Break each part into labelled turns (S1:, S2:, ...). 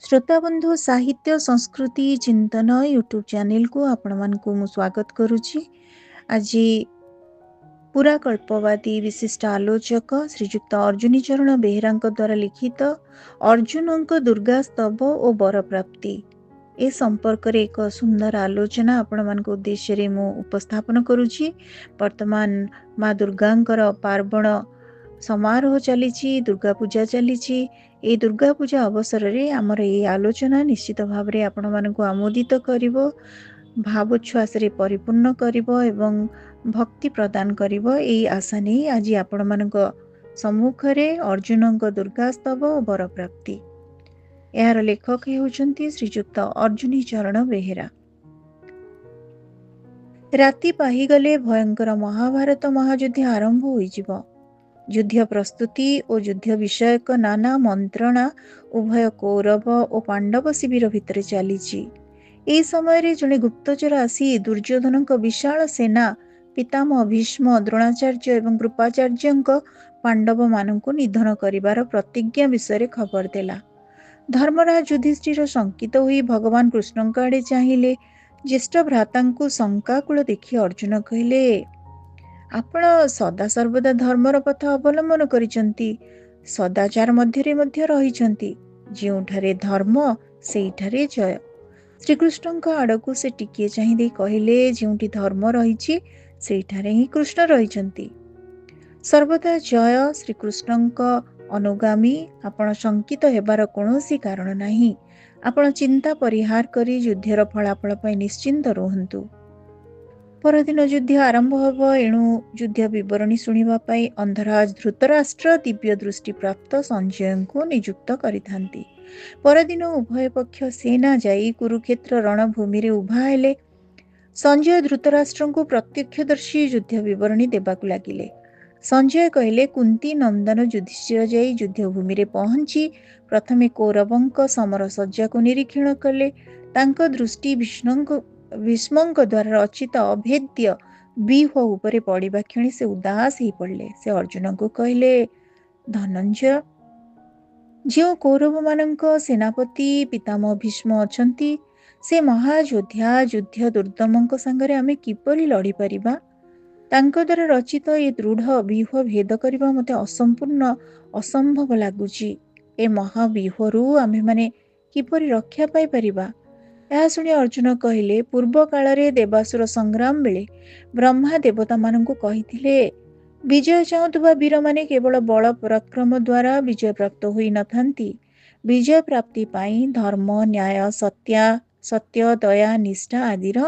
S1: श्रोता बंधु साहित्य संस्कृति चिंतन यूट्यूब चैनल को आपण मानकु मु स्वागत करुछि। आज पुराकल्पवादी विशिष्ट आलोचक श्रीजुक्त अर्जुनी चरण बेहेरा द्वारा लिखित अर्जुन दुर्गा स्तव और वर प्राप्ति ए संपर्क रे एक सुंदर आलोचना आपण मानक उद्देश्य रे मु उपस्थापन करुछि। वर्तमान माँ दुर्गांकर पार्वण समारोह चली दुर्गा पूजा चली। ए दुर्गा पूजा अवसर रे आमर ये आलोचना निश्चित भाव रे आपण मानकु आमोदित करिवो, भावोच्छ्वास रे परिपूर्ण करिवो एवं भक्ति प्रदान करिवो। एई आशा नै आज आपण मानक सम्मुख रे अर्जुनक दुर्गा स्तव और वर प्राप्ति यार लेखक हेउचंती श्रीजुक्त अर्जुनी चरण बेहेरा। राति पाहीगले भयंकर महाभारत महायुद्ध आरंभ होइजिबो। युद्ध प्रस्तुति और युद्ध विषयक नाना मंत्रणा उभय कौरव और पांडव शिविर भितर चली। समय रे जड़े गुप्तचर आसी दुर्योधन विशाल सेना पितामह भीष्म द्रोणाचार्य एवं कृपाचार्य पांडव मानक निधन करिवार प्रतिज्ञा विषय खबर देला। धर्मराज युधिष्ठिर शंकित होई भगवान कृष्ण आड़े चाहिए। ज्येष्ठ भ्राता शंकाकूल देखि अर्जुन कहले, आपण सदा सर्वदा धर्मर पथ अवलंबन करिसंती, सदाचार मध्य रहिसंती। जोठारे धर्म सेठारे जय। श्रीकृष्ण आड़कू से टिके चाहि कहले, जोठी धर्म रहिछि सेठारे ही कृष्ण रहिसंती। सर्वदा जय श्रीकृष्ण अनुगामी। आपण शंकित हेबार कौनसी कारण नाही। आपण चिंता परिहार करी युद्धर फलाफल पई निश्चिंत रुहंतु। परदिन युद्ध आरंभ हब। एणु युद्ध विवरणी शुणिबा पई अंधराज धृतराष्ट्र दिव्य दृष्टि प्राप्त संजय को नियुक्त करिथांती। परदिन उभय पक्ष सेना जाई कुरुक्षेत्र रणभूमि रे उभा हेले। संजय धृतराष्ट्र को प्रत्यक्षदर्शी युद्ध विवरणी देबाकु लागिले। संजय कहले, कुंती नंदन युधिष्ठिर जाई युद्धभूमि रे पहुंची प्रथमे कौरवंक समर सज्जा को निरीक्षण कले। तांको दृष्टि भीष्मंक द्वारा रचित अभेद्य व्यूह उपरे पड़िबा क्षणी से उदास ही पड़ले। से अर्जुन को कहले, धनंजय, जो कौरव मानक सेनापति पितामह भीष्म अछंती से महायोद्धा युद्ध दुर्दमंक संगरे आमे किपरि लड़ी परिबा? तांको द्वारा रचित ये दृढ़ व्यूह भेद करबा मते असंपूर्ण असंभव लागुची। ए महाव्यूहरु आमे माने किपरि रक्षा पाई परिबा? यह शुणी अर्जुन कहले, पूर्व काल देवासुर संग्राम बेले ब्रह्मा देवता मानक कहिथिले, विजय चाहुथुबा वीर माने केवल बल पराक्रम द्वारा विजय प्राप्त होई नथांती। विजय प्राप्ति पाई धर्म न्याय सत्य दया निष्ठा आदिर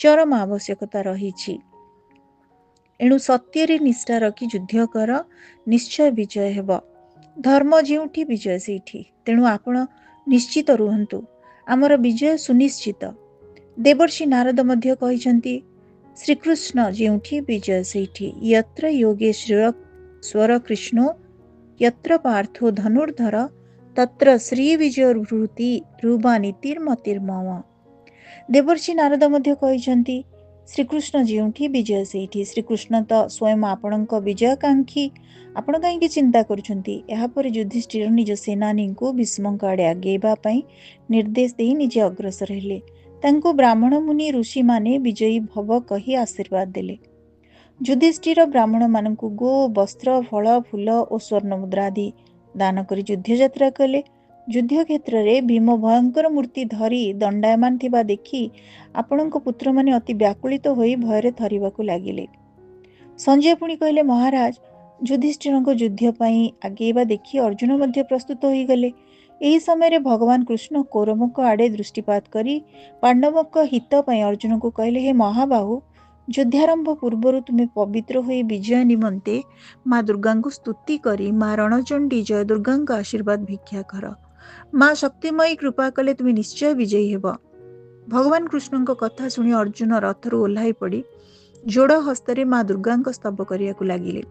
S1: चरम आवश्यकता रहिछि। एणु सत्य रे निष्ठा रखी युद्ध कर, निश्चय विजय हेब। धर्म जेउठी विजय सेठी। तेणु आपण निश्चित रुहंतु, आमर विजय सुनिश्चित। देवर्षि नारद मध्य कहिसंती, श्रीकृष्ण जेउठी विजय सेठी। यत्र योगेश्वर कृष्णो यत्र पार्थो धनुर्धर तत्र श्री विजय भृति ध्रुवानीतिर्मतिर्मम। देवर्षि नारद मध्य कहिसंती, श्रीकृष्ण जेउठी विजय सेठी। श्रीकृष्ण तो स्वयं आपणक विजयकांक्षी। आपण कहीं चिंता करुछंती। यापर युधिष्ठिर निज सेनानी को भीष्मक आड़े आगेबा पई निर्देश दे निजे अग्रसर हेले। तांको ब्राह्मण मुनि ऋषि माने विजयी भव कही आशीर्वाद देले। युधिष्ठिर ब्राह्मण मानक गो वस्त्र फल फूल और स्वर्ण मुद्रा आदि दान करी युद्ध यात्रा कले। युद्ध क्षेत्र रे भीम भयंकर मूर्ति धरी दंडायमान थिबा देखी आपणक पुत्र माने अति व्याकुलित होई भयरे थरिबाकु लागिले। संजय पुणी कहले, महाराज, युधिष्ठिर युद्ध पई आगेबा देखी अर्जुन मध्य प्रस्तुत होई गले। एही समय रे भगवान कृष्ण कौरवक आड़े दृष्टिपात करी पांडवक हित पई अर्जुन को कहले, हे महाबाहु, युद्धारंभ पूर्व तुम्हें पवित्र होई विजय निमंते माँ दुर्गा को स्तुति करी माँ रणचंडी जय दुर्गा आशीर्वाद भिक्षा कर। माँ शक्तिमयी कृपा कले तुम्हें निश्चय विजयी हेब। भगवान कृष्ण कथा शुणी अर्जुन रथरु ओह्लाई पड़ी जोड़ हस्तरे माँ दुर्गा स्तव करियाकु लागिले।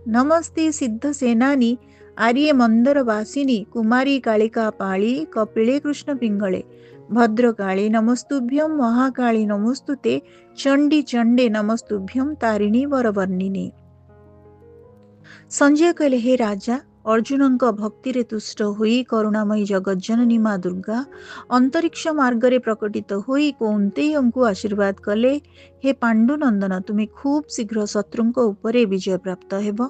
S1: नमस्ते सिद्ध सेनानी आर्ये मंदर वासिनी कुमारी कालिका पाली कपिले कृष्ण पिंगले भद्रकाली नमस्तुभ्यं महाकाली नमस्तुते चंडी चंडे नमस्तुभ्यं तारिणी वरवर्णिनी। संजय कहले, हे राजा, अर्जुनଙ୍କ भक्तिरे तुष्ट होई करुणामयी जगज्जननी माँ दुर्गा अंतरिक्ष मार्गरे प्रकटित होई कौन्तेयଙ୍କୁ आशीर्वाद कले, हे पाण्डुनंदन तुम्हें खूब शीघ्र शत्रुଙ୍କ उपरे विजय प्राप्त हेब।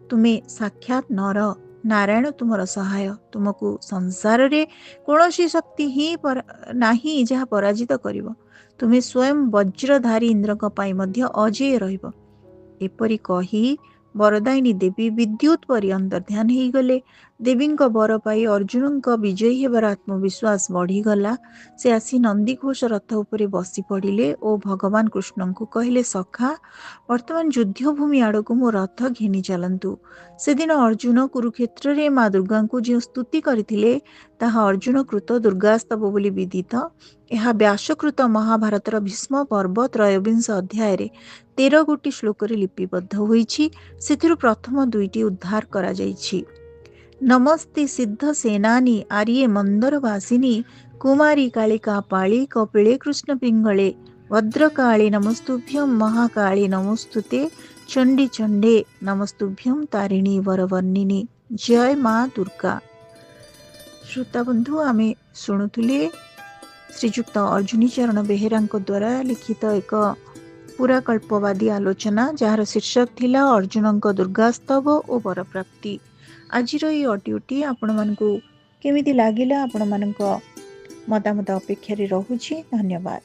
S1: तुम्हें साक्षात नर नारायण तुमर सहाय। तुमको संसार रे कौनसी शक्ति ही नाही जहाँ पराजित करिब। तुम्हें स्वयं वज्रधारी इंद्रଙ୍କ ପାଇଁ ମଧ୍ୟ अजेय रहिब। एपरि कही बरदायिनी देवी विद्युत परि अंतर्ध्यान होगले। देवीଙ୍କ बर पाई अर्जुनଙ୍କ विजयी हेबार आत्मविश्वास बढ़ीगला। से आसी नंदीघोष रथ उपरे बसी पड़िले और भगवान कृष्णଙ୍କୁ कहले, सखा वर्तमान युद्धभूमि आड़कू मो रथ घेनी चलंतु। से दिन अर्जुन कुरुक्षेत्र रे माँ दुर्गा को जो स्तुति करथिले ताहा अर्जुन कृत दुर्गास्तव बोली विदित। यह व्यासकृत महाभारतर भीष्म पर्व त्रयोविंश अध्याय 13 गोटी श्लोक लिपिबद्ध होईछि। सेथिरु प्रथम दुईटी उद्धार करा जाईछि। नमस्ते सिद्ध सेनानी आर्ये मंदरवासिनी कुमारी कालिका पाळी कपिले कृष्ण पिंगळे भद्रकाळे नमस्तुभ्यं महाकाळे नमस्तुते चंडी चंडे नमस्तुभ्यं तारिणी वरवर्णिनी। जय माँ दुर्गा। श्रोता बंधु आमे शुणुथिले श्रीजुक्त अर्जुनी चरण बेहेरांक द्वारा लिखित एक पुराकल्पवादी आलोचना जार शीर्षक थिला अर्जुनଙ୍କ दुर्गास्तव और वरप्राप्ति। आजिर ये ऑडियोटी आपण मानकु केमिति लागिला आपण मानक मतामत अपेक्षा रे रहुछि। धन्यवाद।